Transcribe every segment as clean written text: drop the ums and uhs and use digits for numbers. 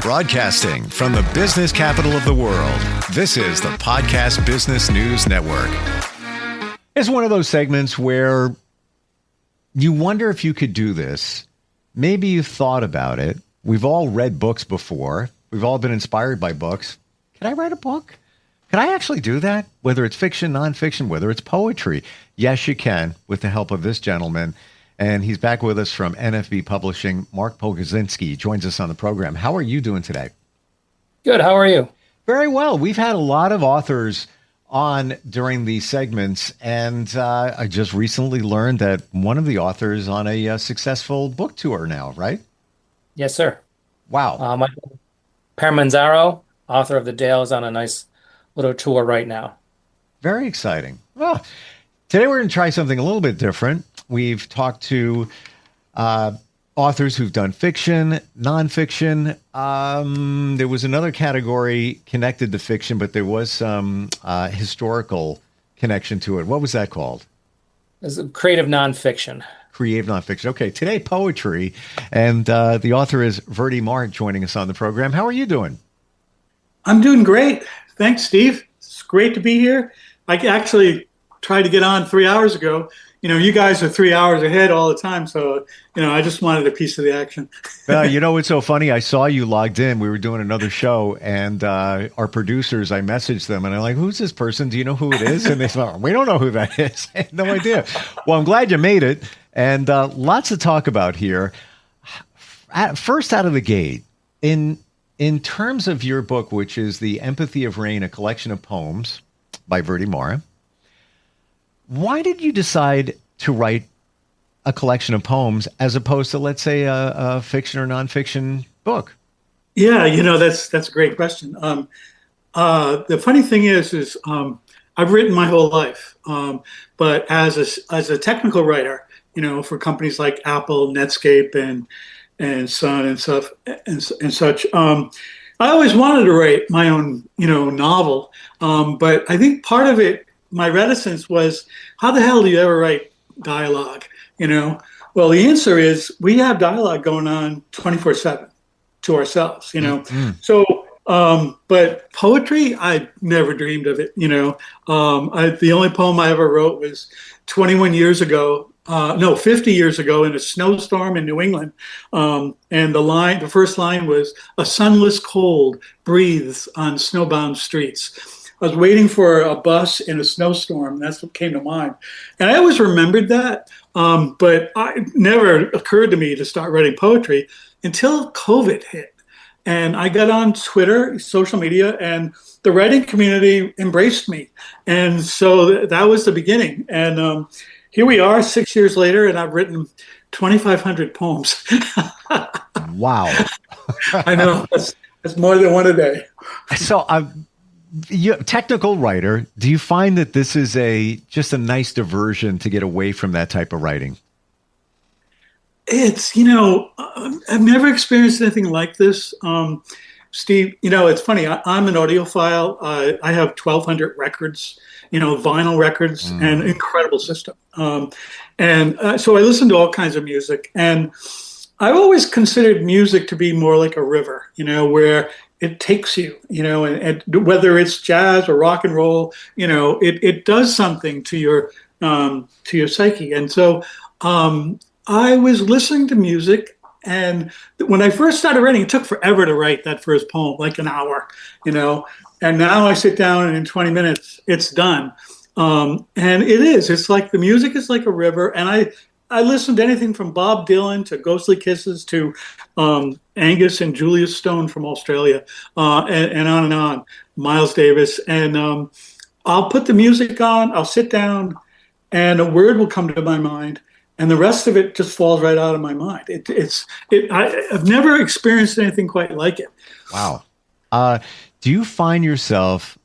Broadcasting from the business capital of the world, this is the Podcast Business News Network. It's one of those segments where you wonder if you could do this. Maybe you've thought about it. We've all read books before. We've all been inspired by books. Can I write a book? Can I actually do that? Whether it's fiction, nonfiction, whether it's poetry. Yes, you can, with the help of this gentleman. And he's back with us from NFB Publishing. Mark Pogodzinski joins us on the program. How are you doing today? Good. How are you? Very well. We've had a lot of authors on during these segments, and I just recently learned that one of the authors on a successful book tour now, right? Yes, sir. Wow. Michael Permanzaro, author of The Dale, is on a nice little tour right now. Very exciting. Well, today we're going to try something a little bit different. We've talked to authors who've done fiction, nonfiction. There was another category connected to fiction, but there was some historical connection to it. What was that called? It's creative nonfiction. Creative nonfiction. Okay, today poetry, and the author is Verde joining us on the program. How are you doing? I'm doing great. Thanks, Steve. It's great to be here. I actually tried to get on 3 hours ago. You know, you guys are 3 hours ahead all the time. So, I just wanted a piece of the action. It's so funny. I saw you logged in. We were doing another show, and our producers, I messaged them, and I'm like, who's this person? Do you know who it is? And they said, we don't know who that is. I had no idea. Well, I'm glad you made it. And lots to talk about here. First out of the gate, in terms of your book, which is The Empathy of Rain, a collection of poems by Verde, why did you decide to write a collection of poems as opposed to, let's say, a fiction or nonfiction book? Yeah, that's a great question. The funny thing is I've written my whole life, but as a technical writer, for companies like Apple, Netscape, and Sun and stuff and such. I always wanted to write my own, novel, but I think part of it, my reticence was, how the hell do you ever write dialogue? Well, the answer is we have dialogue going on 24/7 to ourselves. Mm-hmm. So, but poetry, I never dreamed of it. The only poem I ever wrote was 50 years ago in a snowstorm in New England. And the first line was, "A sunless cold breathes on snowbound streets." I was waiting for a bus in a snowstorm. That's what came to mind. And I always remembered that, but it never occurred to me to start writing poetry until COVID hit. And I got on Twitter, social media, and the writing community embraced me. And so that was the beginning. And here we are 6 years later, and I've written 2,500 poems. Wow. I know. That's more than one a day. So you're a technical writer. Do you find that this is just a nice diversion to get away from that type of writing? It's, I've never experienced anything like this. Steve, it's funny. I'm an audiophile. I have 1,200 records, vinyl records, and an incredible system. So I listen to all kinds of music. And I've always considered music to be more like a river, where it takes you, and whether it's jazz or rock and roll, it does something to your psyche. And so I was listening to music, and when I first started writing, it took forever to write that first poem, like an hour, and now I sit down and in 20 minutes, it's done. And it's like the music is like a river, and I listened to anything from Bob Dylan to Ghostly Kisses to Angus and Julius Stone from Australia, and on, Miles Davis. And I'll put the music on, I'll sit down, and a word will come to my mind, and the rest of it just falls right out of my mind. I've never experienced anything quite like it. Wow. Do you find yourself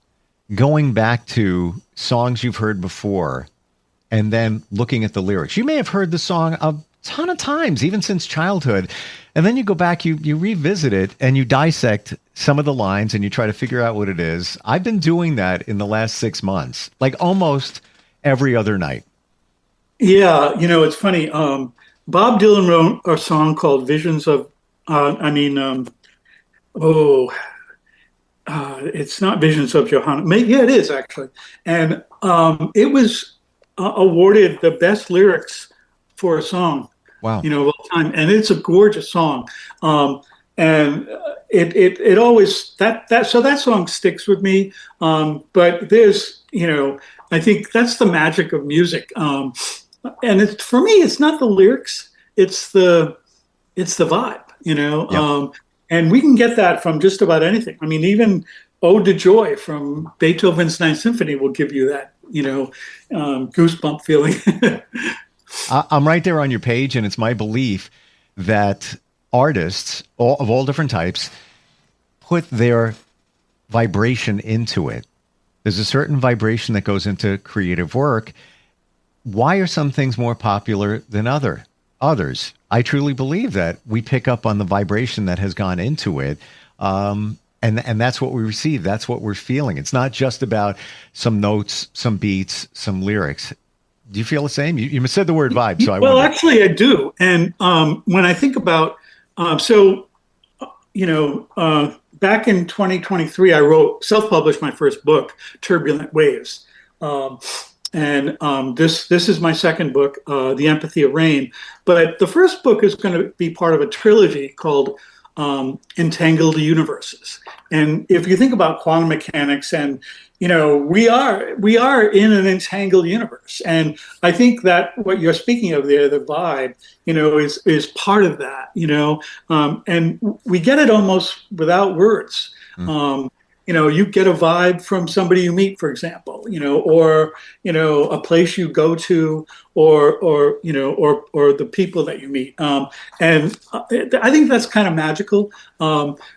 going back to songs you've heard before and then looking at the lyrics? You may have heard the song a ton of times, even since childhood. And then you go back, you revisit it, and you dissect some of the lines, and you try to figure out what it is. I've been doing that in the last 6 months, like almost every other night. Yeah, it's funny. Bob Dylan wrote a song called Visions of oh, it's not Visions of Johanna. Yeah, it is actually, and it was awarded the best lyrics for a song, Wow. of all time, and it's a gorgeous song. And it always that song sticks with me. But there's I think that's the magic of music. And for me, it's not the lyrics, it's the vibe. Yep. And we can get that from just about anything. I mean, even Ode to Joy from Beethoven's Ninth Symphony will give you that goosebump feeling. I'm right there on your page, and it's my belief that artists of all different types put their vibration into it. There's a certain vibration that goes into creative work. Why are some things more popular than others? I truly believe that we pick up on the vibration that has gone into it. And that's what we receive. That's what we're feeling. It's not just about some notes, some beats, some lyrics. Do you feel the same? You said the word vibe, so I well, wonder. actually, I do. And when I think about, back in 2023, I self-published my first book, Turbulent Waves. This is my second book, The Empathy of Rain. But the first book is going to be part of a trilogy called Entangled Universes. And if you think about quantum mechanics, and we are in an entangled universe, and I think that what you're speaking of there, the vibe, is part of that. And we get it almost without words. You get a vibe from somebody you meet, for example, or a place you go to, or the people that you meet. And I think that's kind of magical.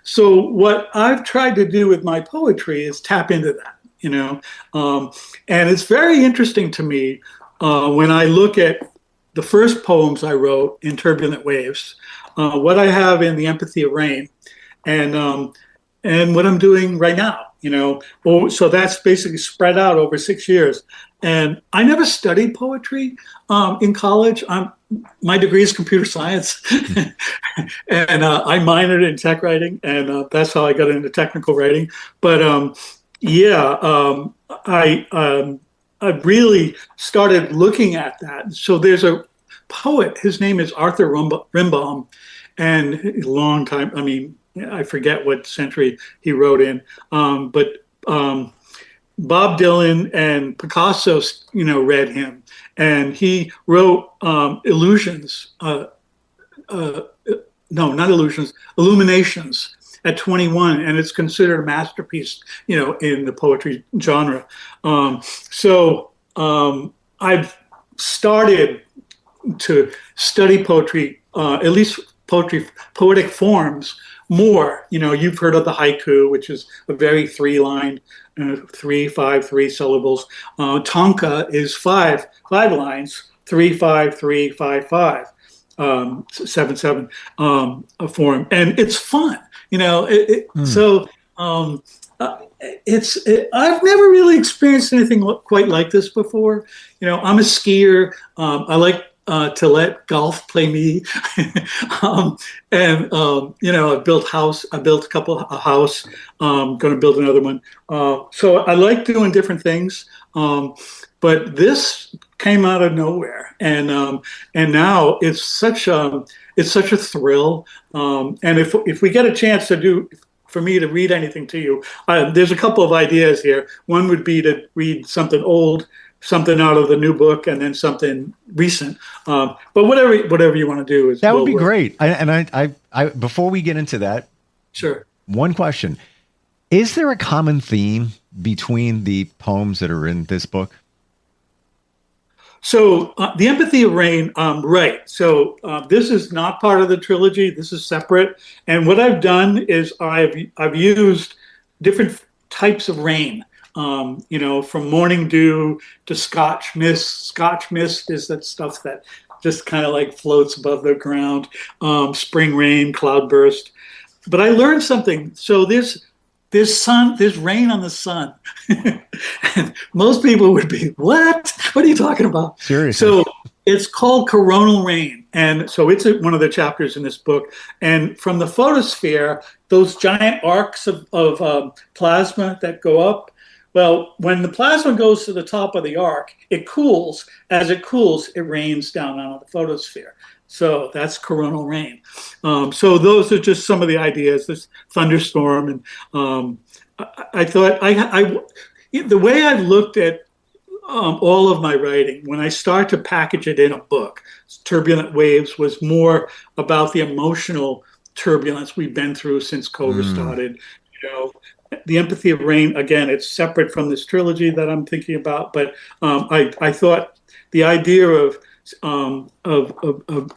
So what I've tried to do with my poetry is tap into that, and it's very interesting to me when I look at the first poems I wrote in Turbulent Waves, what I have in The Empathy of Rain, and what I'm doing right now, so that's basically spread out over 6 years. And I never studied poetry in college. My degree is computer science, and I minored in tech writing, and that's how I got into technical writing. But I really started looking at that. So there's a poet. His name is Arthur Rimbaud, and a long time. I mean, I forget what century he wrote in, but Bob Dylan and Picasso, read him, and he wrote Illusions. No, not Illusions, Illuminations at 21, and it's considered a masterpiece, in the poetry genre. I've started to study poetry, at least poetic forms more. You've heard of the haiku, which is a very 3-line, 3 syllables. Tanka is five lines, 3 5 3 5 5, 7 7 form, and it's fun. So I've never really experienced anything quite like this before. I'm a skier. I like to let golf play me. I built a house. Going to build another one. So I like doing different things. But this came out of nowhere, and now it's such a thrill. And if we get a chance for me to read anything to you, there's a couple of ideas here. One would be to read something old, something out of the new book, and then something recent. But whatever you want to do that would be great. I before we get into that, sure. One question: is there a common theme between the poems that are in this book? So The Empathy of Rain, right. So this is not part of the trilogy. This is separate. And what I've done is I've used different types of rain. From morning dew to Scotch mist. Scotch mist is that stuff that just kind of like floats above the ground. Spring rain, cloudburst. But I learned something. So there's rain on the sun. And most people would be, what? What are you talking about? Seriously. So it's called coronal rain. And so it's one of the chapters in this book. And from the photosphere, those giant arcs of plasma that go up, well, when the plasma goes to the top of the arc, it cools. As it cools, it rains down on the photosphere. So that's coronal rain. So those are just some of the ideas, this thunderstorm. And I thought the way I've looked at all of my writing, when I start to package it in a book, Turbulent Waves was more about the emotional turbulence we've been through since COVID started. You know, the Empathy of Rain, again, it's separate from this trilogy that I'm thinking about, but I thought the idea of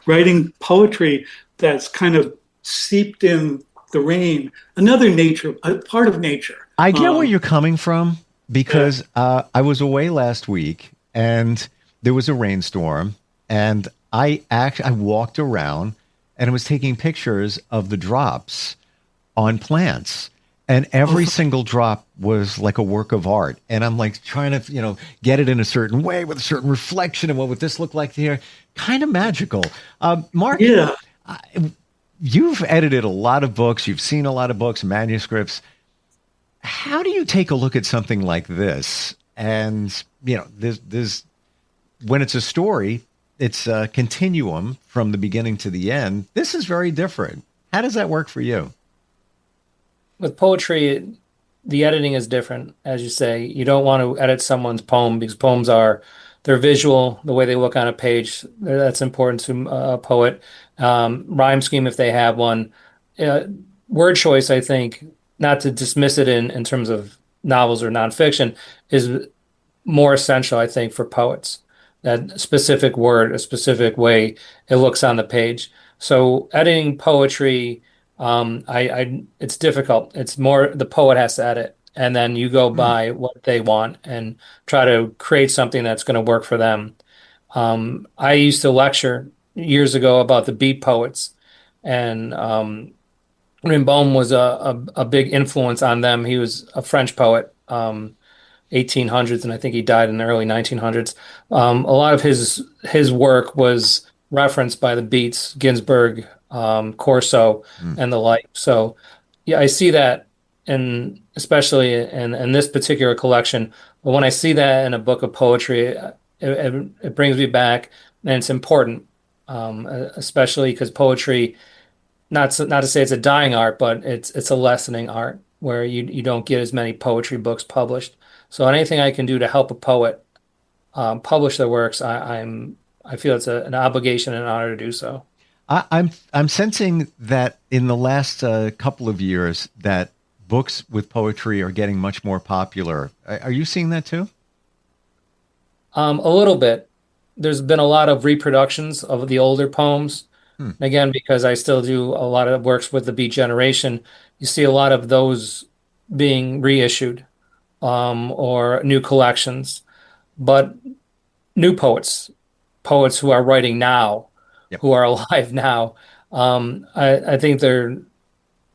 writing poetry that's kind of seeped in the rain, another nature, a part of nature. I get where you're coming from, because I was away last week and there was a rainstorm, and I walked around and I was taking pictures of the drops on plants, and every single drop was like a work of art. And I'm like trying to, get it in a certain way with a certain reflection, and what would this look like here? Kind of magical. Mark, you've edited a lot of books. You've seen a lot of books, manuscripts. How do you take a look at something like this? And, there's when it's a story, it's a continuum from the beginning to the end. This is very different. How does that work for you? With poetry, the editing is different. As you say, you don't want to edit someone's poem because poems they're visual, the way they look on a page. That's important to a poet. Rhyme scheme, if they have one. Word choice, I think, not to dismiss it in terms of novels or nonfiction, is more essential, I think, for poets. That specific word, a specific way it looks on the page. So editing poetry, it's difficult. It's more the poet has to edit, and then you go by what they want and try to create something that's going to work for them. I used to lecture years ago about the beat poets, and Rimbaud was a big influence on them. He was a French poet, 1800s, and I think he died in the early 1900s. A lot of his work was referenced by the beats, Ginsberg, Corso, and the like. So, yeah, I see that, especially in this particular collection. But when I see that in a book of poetry, it brings me back, and it's important, especially because poetry, not to say it's a dying art, but it's a lessening art where you don't get as many poetry books published. So anything I can do to help a poet publish their works, I feel it's an obligation and an honor to do so. I'm sensing that in the last couple of years that books with poetry are getting much more popular. Are you seeing that too? A little bit. There's been a lot of reproductions of the older poems. Again, because I still do a lot of works with the Beat generation, you see a lot of those being reissued or new collections. But new poets who are writing now, who are alive now, I think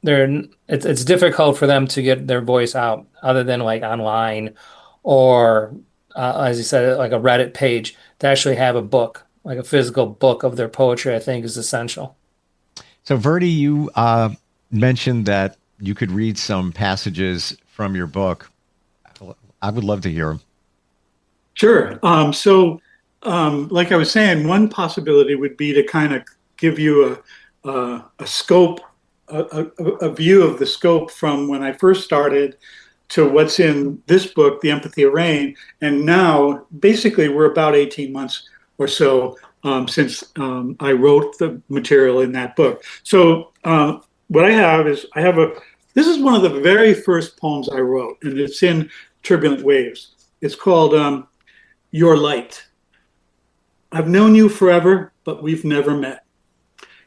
it's difficult for them to get their voice out other than like online or, as you said, like a Reddit page. To actually have a book, like a physical book of their poetry, I think is essential. So Verde, you mentioned that you could read some passages from your book. I would love to hear them. Sure. Like I was saying, one possibility would be to kind of give you a scope, a view of the scope from when I first started to what's in this book, The Empathy of Rain. And now, basically, we're about 18 months or so since I wrote the material in that book. So what I have is, this is one of the very first poems I wrote, and it's in Turbulent Waves. It's called Your Light. I've known you forever, but we've never met.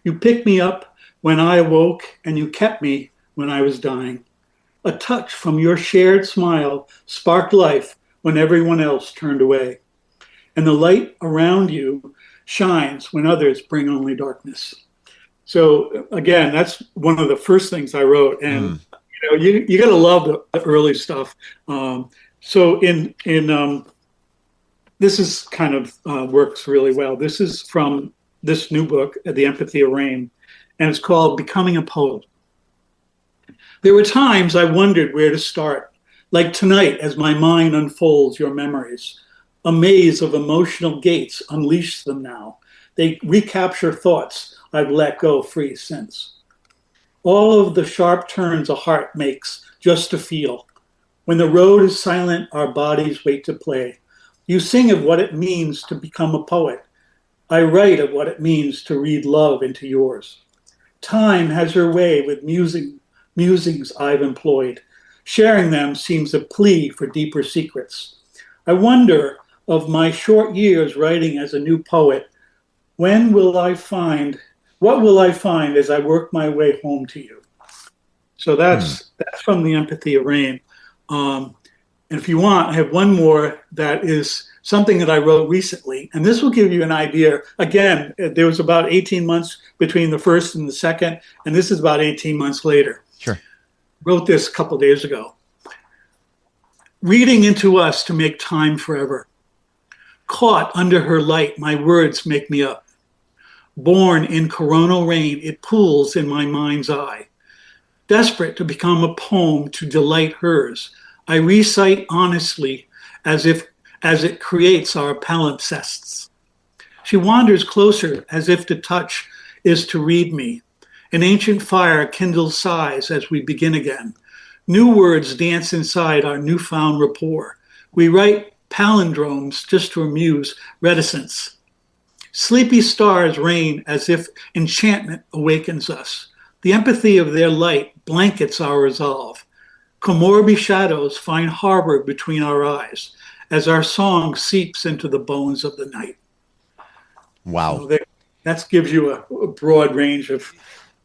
You picked me up when I awoke, and you kept me when I was dying. A touch from your shared smile sparked life when everyone else turned away. And the light around you shines when others bring only darkness. So again, that's one of the first things I wrote. And you got to love the early stuff. So in this is kind of works really well. This is from this new book, The Empathy of Rain, and it's called Becoming a Poet. There were times I wondered where to start, like tonight as my mind unfolds your memories. A maze of emotional gates, unleash them now. They recapture thoughts I've let go free since. All of the sharp turns a heart makes just to feel. When the road is silent, our bodies wait to play. You sing of what it means to become a poet. I write of what it means to read love into yours. Time has her way with musings I've employed. Sharing them seems a plea for deeper secrets. I wonder of my short years writing as a new poet, what will I find as I work my way home to you? So that's from The Empathy of Rain. And if you want, I have one more that is something that I wrote recently. And this will give you an idea. Again, there was about 18 months between the first and the second, and this is about 18 months later. Sure. Wrote this a couple days ago. Reading into us to make time forever. Caught under her light, my words make me up. Born in coronal rain, it pools in my mind's eye. Desperate to become a poem to delight hers, I recite honestly as it creates our palimpsests. She wanders closer as if to touch is to read me. An ancient fire kindles sighs as we begin again. New words dance inside our newfound rapport. We write palindromes just to amuse reticence. Sleepy stars reign as if enchantment awakens us. The empathy of their light blankets our resolve. Comorbi shadows find harbor between our eyes as our song seeps into the bones of the night. Wow. So that gives you a broad range of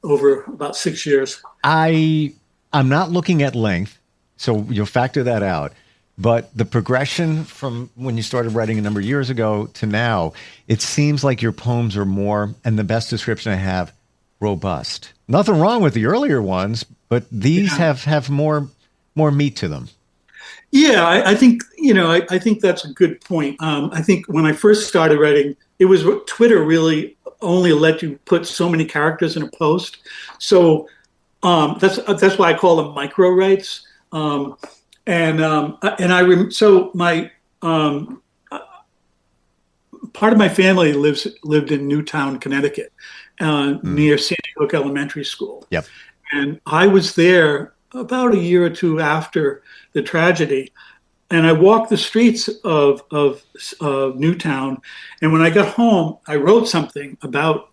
over about 6 years. I'm not looking at length, so you'll factor that out. But the progression from when you started writing a number of years ago to now, it seems like your poems are more, and the best description I have, robust. Nothing wrong with the earlier ones, but these have more meat to them. Yeah, I think, I think that's a good point. I think when I first started writing, it was Twitter really only let you put so many characters in a post. So that's why I call them micro writes. So my part of my family lived in Newtown, Connecticut, near Sandy Hook Elementary School. Yep. And I was there about a year or two after the tragedy, and I walked the streets of Newtown. And when I got home, I wrote something about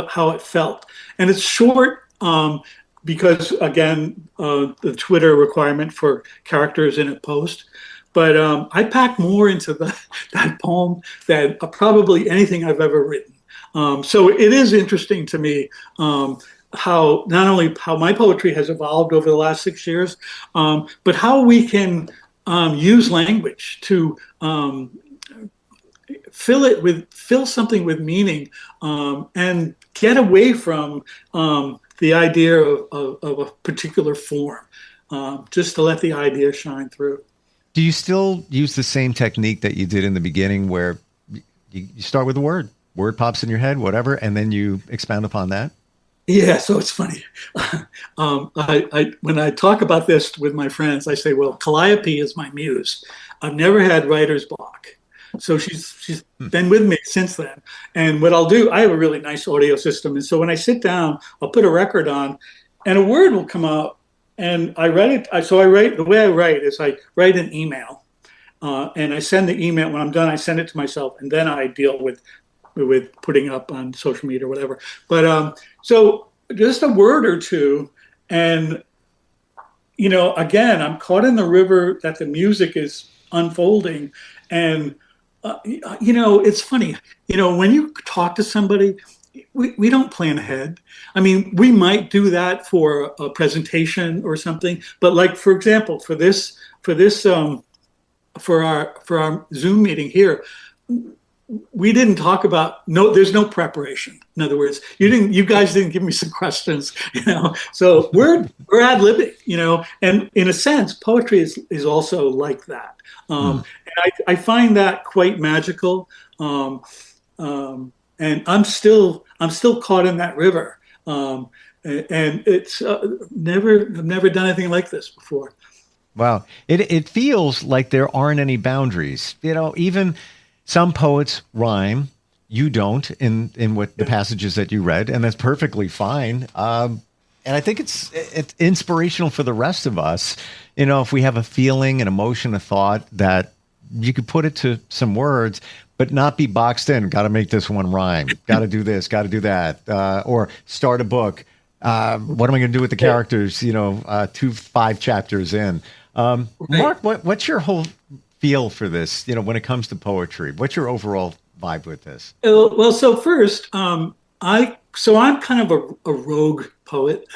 how it felt, and it's short. Because again, the Twitter requirement for characters in a post. But I packed more into that poem than probably anything I've ever written. So it is interesting to me how not only how my poetry has evolved over the last 6 years, but how we can use language to fill something with meaning and get away from the idea of a particular form, just to let the idea shine through. Do you still use the same technique that you did in the beginning where you start with a word pops in your head, whatever, and then you expound upon that? Yeah, so it's funny. When I talk about this with my friends, I say, well, Calliope is my muse. I've never had writer's block. So she's been with me since then. And what I'll do, I have a really nice audio system. And so when I sit down, I'll put a record on and a word will come out. And I write it. The way I write is I write an email and I send the email. When I'm done, I send it to myself. And then I deal with putting it up on social media or whatever. But so just a word or two. And, again, I'm caught in the river that the music is unfolding. And it's funny, when you talk to somebody, we don't plan ahead. I mean, we might do that for a presentation or something, but like, for example, for our Zoom meeting here, we didn't talk about, there's no preparation. In other words, you guys didn't give me some questions, so we're ad-libbing, and in a sense, poetry is also like that. And I find that quite magical. and I'm still caught in that river. And it's I've never done anything like this before. Wow. It feels like there aren't any boundaries. Even some poets rhyme. You don't in what the passages that you read, and that's perfectly fine. And I think it's inspirational for the rest of us. If we have a feeling, an emotion, a thought, that you could put it to some words, but not be boxed in. Got to make this one rhyme. Got to do this. Got to do that. Or start a book. What am I going to do with the characters? 5 chapters in. Mark, what's your whole feel for this? When it comes to poetry, what's your overall vibe with this? Well, so first, I'm kind of a rogue poet.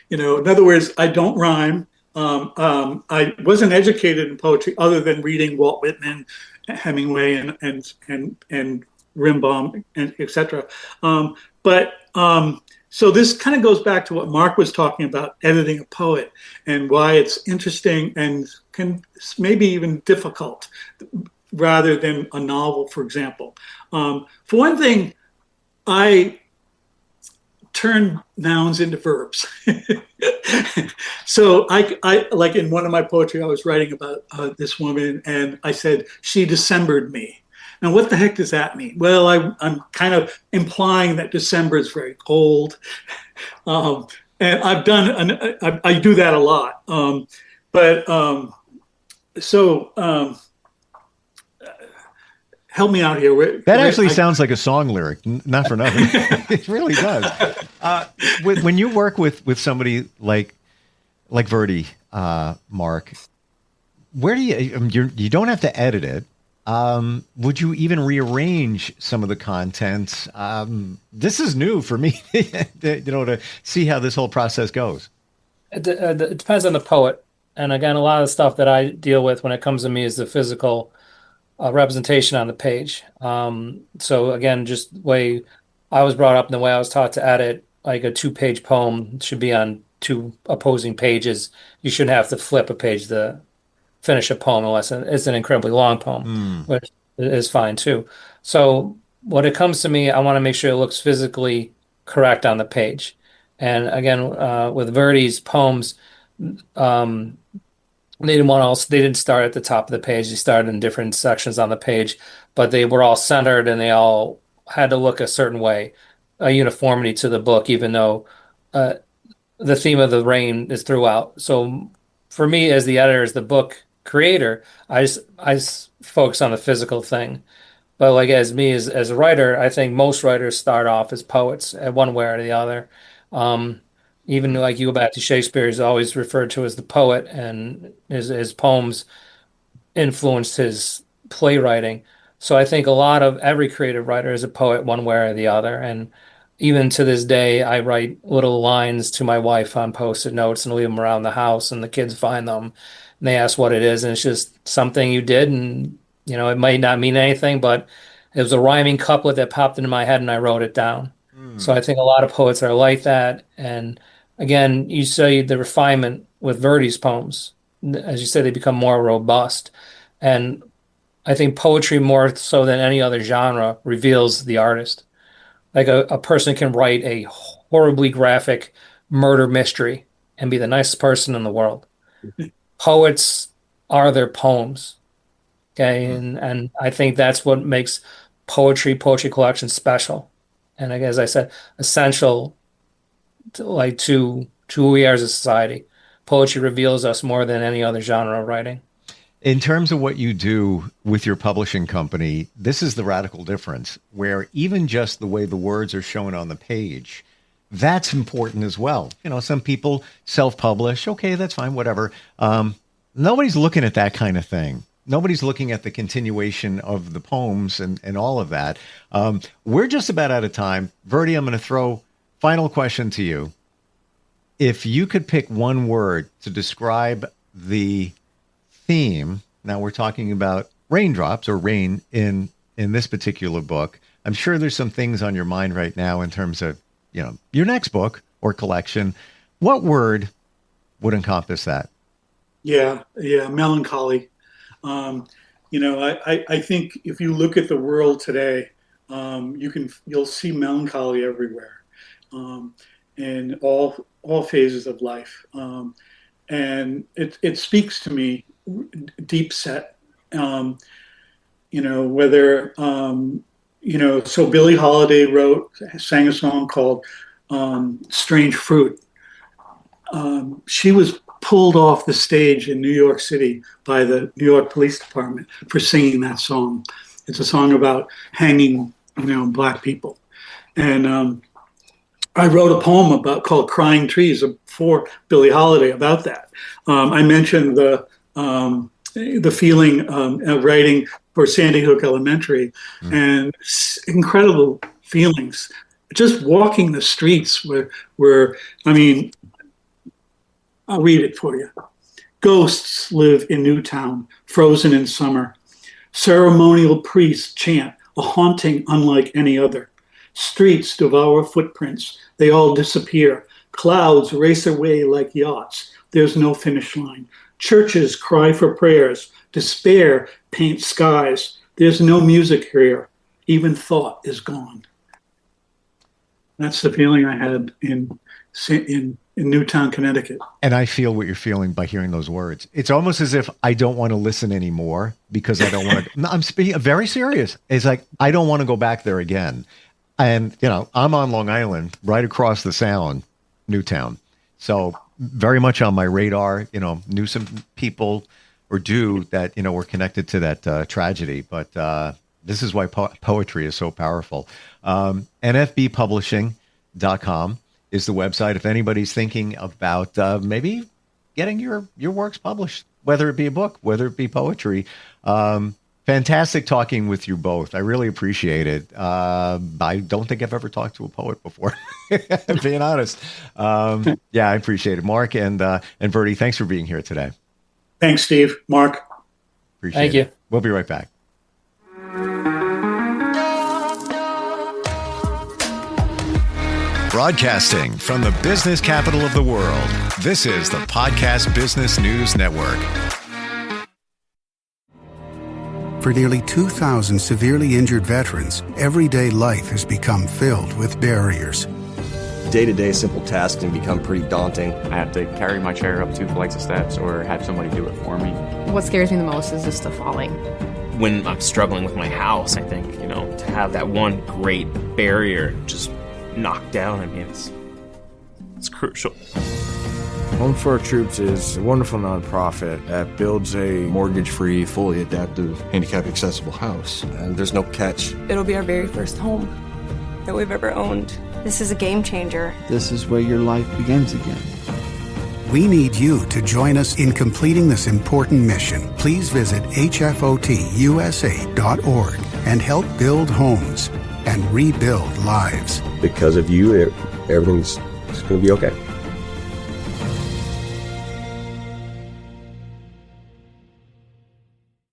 In other words, I don't rhyme. I wasn't educated in poetry other than reading Walt Whitman, Hemingway, and Rimbaud, and etc. But So this kind of goes back to what Mark was talking about, editing a poet, and why it's interesting and can maybe even difficult rather than a novel, for example. For one thing, I turn nouns into verbs. So I like in one of my poetry, I was writing about this woman, and I said, she Decembered me. Now, what the heck does that mean? Well, I'm kind of implying that December is very cold. And I do that a lot. Help me out here. That actually sounds like a song lyric, not for nothing. It really does. When you work with somebody like Verde, Mark, where do you don't have to edit it. Would you even rearrange some of the content? This is new for me, to see how this whole process goes. It depends on the poet. And again, a lot of the stuff that I deal with when it comes to me is the physical representation on the page. So again, just the way I was brought up and the way I was taught to edit, like a 2-page poem should be on 2 opposing pages. You shouldn't have to flip a page to finish a poem unless it's an incredibly long poem, which is fine too. So when it comes to me, I want to make sure it looks physically correct on the page. And again, with Verdi's poems, they didn't start at the top of the page. They started in different sections on the page, but they were all centered and they all had to look a certain way, a uniformity to the book, even though the theme of the rain is throughout. So for me, as the editor, as the book creator, I just focus on the physical thing. But like as a writer, I think most writers start off as poets at one way or the other. Even like you go back to Shakespeare, he's always referred to as the poet, and his poems influenced his playwriting. So I think a lot of every creative writer is a poet one way or the other. And even to this day, I write little lines to my wife on Post-it notes and leave them around the house, and the kids find them and they ask what it is, and it's just something you did, and it might not mean anything, but it was a rhyming couplet that popped into my head and I wrote it down. So I think a lot of poets are like that. And again, you say the refinement with Verdi's poems, as you say, they become more robust. And I think poetry, more so than any other genre, reveals the artist. Like a person can write a horribly graphic murder mystery and be the nicest person in the world. Poets are their poems. Okay. And I think that's what makes poetry collection special. And as I said, essential to who we are as a society. Poetry reveals us more than any other genre of writing. In terms of what you do with your publishing company, this is the radical difference, where even just the way the words are shown on the page, that's important as well. Some people self-publish. Okay, that's fine, whatever. Nobody's looking at that kind of thing. Nobody's looking at the continuation of the poems and all of that. We're just about out of time. Verde, I'm going to throw final question to you. If you could pick one word to describe the theme, now we're talking about raindrops or rain in this particular book. I'm sure there's some things on your mind right now in terms of, your next book or collection. What word would encompass that? Yeah, melancholy. I think if you look at the world today, You'll see melancholy everywhere, in all phases of life, and it speaks to me, deep set. Whether so Billie Holiday sang a song called "Strange Fruit." She was pulled off the stage in New York City by the New York Police Department for singing that song. It's a song about hanging, Black people. And I wrote a poem called "Crying Trees" for Billie Holiday about that. I mentioned the feeling of writing for Sandy Hook Elementary, and incredible feelings. Just walking the streets where I'll read it for you. Ghosts live in Newtown, frozen in summer. Ceremonial priests chant, a haunting unlike any other. Streets devour footprints, they all disappear. Clouds race away like yachts, there's no finish line. Churches cry for prayers, despair paints skies. There's no music here, even thought is gone. That's the feeling I had in Newtown, Connecticut. And I feel what you're feeling by hearing those words. It's almost as if I don't want to listen anymore because I don't want to. I'm speaking very serious. It's like, I don't want to go back there again. And, I'm on Long Island, right across the Sound, Newtown. So very much on my radar, knew some people that, were connected to that tragedy. But this is why poetry is so powerful. NFBpublishing.com is the website. If anybody's thinking about maybe getting your works published, whether it be a book, whether it be poetry. Fantastic talking with you both. I really appreciate it. I don't think I've ever talked to a poet before, being honest. I appreciate it. Mark and Verde, thanks for being here today. Thanks, Steve. Mark. Appreciate Thank it. you. We'll be right back. Broadcasting from the business capital of the world, this is the Podcast Business News Network. For nearly 2,000 severely injured veterans, everyday life has become filled with barriers. Day-to-day simple tasks can become pretty daunting. I have to carry my chair up 2 flights of steps or have somebody do it for me. What scares me the most is just the falling. When I'm struggling with my house, I think, to have that one great barrier just knocked down, it's crucial. Home for Our Troops is a wonderful nonprofit that builds a Mortgage-free, fully adaptive, handicap-accessible house. And there's no catch. It'll be our very first home that we've ever owned. This is a game changer. This is where your life begins again. We need you to join us in completing this important mission. Please visit hfotusa.org and help build homes and rebuild lives. Because of you, everything's going to be okay.